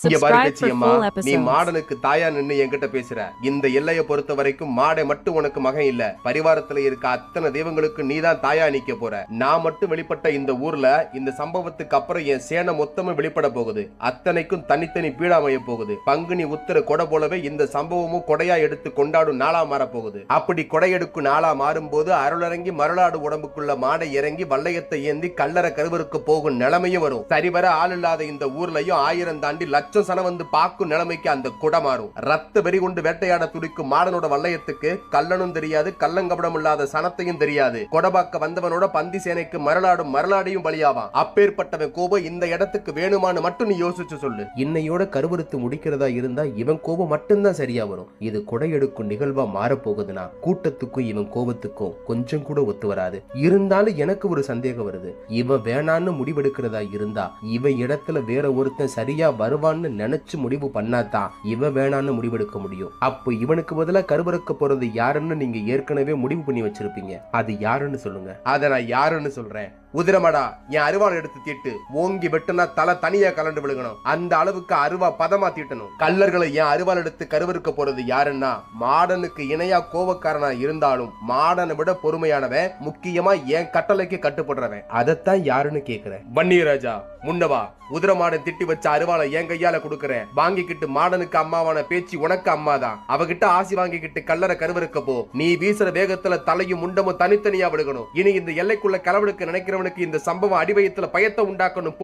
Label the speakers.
Speaker 1: இங்க பாரு
Speaker 2: Subscribe for
Speaker 1: Pechiyamma,
Speaker 2: full
Speaker 1: நீ
Speaker 2: episodes.
Speaker 1: மாடனுக்கு தாயா நின்னு என்கிட்ட பேசுற. இந்த எல்லைய பொறுத்த வரைக்கும் மாடை மட்டும் உனக்கு மகன் இல்ல, பரிவாரத்துல இருக்க அத்தனை தெய்வங்களுக்கு நீதான் தாயா நிக்க போற. நான் மட்டும் வெளிப்பட்ட இந்த ஊர்ல இந்த சம்பவத்துக்கு அப்புறம் என் சேனை மொத்தமும் வெளிப்பட போகுது. அத்தனைக்கும் தனித்தனி பீடா அமைய போகுது. பங்குனி உத்தர கொடை போலவே இந்த சம்பவமும் கொடையா எடுத்து கொண்டாடும் நாளா மாற போகுது. அப்படி கொடை எடுக்கும் நாளா மாறும் போது அருளரங்கி மருளாடு உடம்புக்குள்ள மாடை இறங்கி வல்லையத்தை ஏந்தி கல்லற கருவருக்கு போகும் நிலைமையும் வரும். சரிவர ஆள் இல்லாத இந்த ஊர்லயும் 1000 தாண்டி லட்சம் சனம் வந்து பாக்கும் நிலைமைக்கு அந்த குடை மாறும். ரத்த வெறி கொண்டு வேட்டையாட துடிக்கும் மாடனோட வல்லையத்துக்கு கல்லனும் தெரியாது, கள்ளங்கபடம் இல்லாத சனத்தையும் தெரியாது. கொடபாக்க வந்தவனோட பந்தி சேனைக்கு மரளாடும் மரளாடியும் பலியாவான். அப்பேற்பட்டவன் கோபம் இந்த இடத்துக்கு வேணுமான்னு மட்டும் நீ யோசிச்சு சொல்லு. இன்னையோட கருவறுத்து முடிக்கிறதா இருந்தா இவன் கோபம் மட்டும்தான் சரியா வரும். இது கொடை எடுக்கும் நிகழ்வா மாறப்போகுதுன்னா கூட்டத்துக்கும் இவன் கோபத்துக்கும் கொஞ்சம் கூட ஒத்து வராது. இருந்தாலும் எனக்கு ஒரு சந்தேகம் வருது. இவன் வேணான்னு முடிவெடுக்கிறதா இருந்தா இவன் இடத்துல வேற ஒருத்தன் சரியா வருவான்னு நினைச்சு முடிவு பண்ணாதான் இவன் வேணான்னு முடிவெடுக்க முடியும். அப்போ இவனுக்கு பதிலா கருவறுக்க போறது யாருன்னு நீங்க ஏற்கனவே முடிவு பண்ணி வச்சிருப்பீங்க. அது யாருன்னு சொல்லுங்க. அத நான் யாருன்னு சொல்றேன். உதிரமடா, என் அருவாள் எடுத்து தீட்டு. ஓங்கி வெட்டுனா தலை தனியா கலண்டு விழுகணும். அந்த அளவுக்கு அருவா பதமா தீட்டணும். கல்லர்களை என் அருவாள் எடுத்து கருவறுக்க போறது யாருன்னா மாடனுக்கு இணையா கோபக்காரனா இருந்தாலும் மாடனை விட பொறுமையானவன், முக்கியமா என் கட்டளைக்கு கட்டுப்படுறவன். அதத்தான் யாருன்னு கேக்குறேன். வன்னியராஜா முன்னவா, உதிரமாடன் திட்டி வச்ச அருவாளை என் கையால கொடுக்கறேன். வாங்கிக்கிட்டு மாடனுக்கு அம்மாவான பேச்சு உனக்கு அம்மாதான். அவகிட்ட ஆசி வாங்கிக்கிட்டு கல்லற கருவறுக்க போ. நீ வீசுற வேகத்துல தலையும் முண்டமும் தனித்தனியா விழுகணும். இனி இந்த எல்லைக்குள்ள களவெடுக்க நினைக்கிறவனுக்கு இந்த சம்பவம் அடிவயத்துல பயத்தை உண்டாக்கணும்.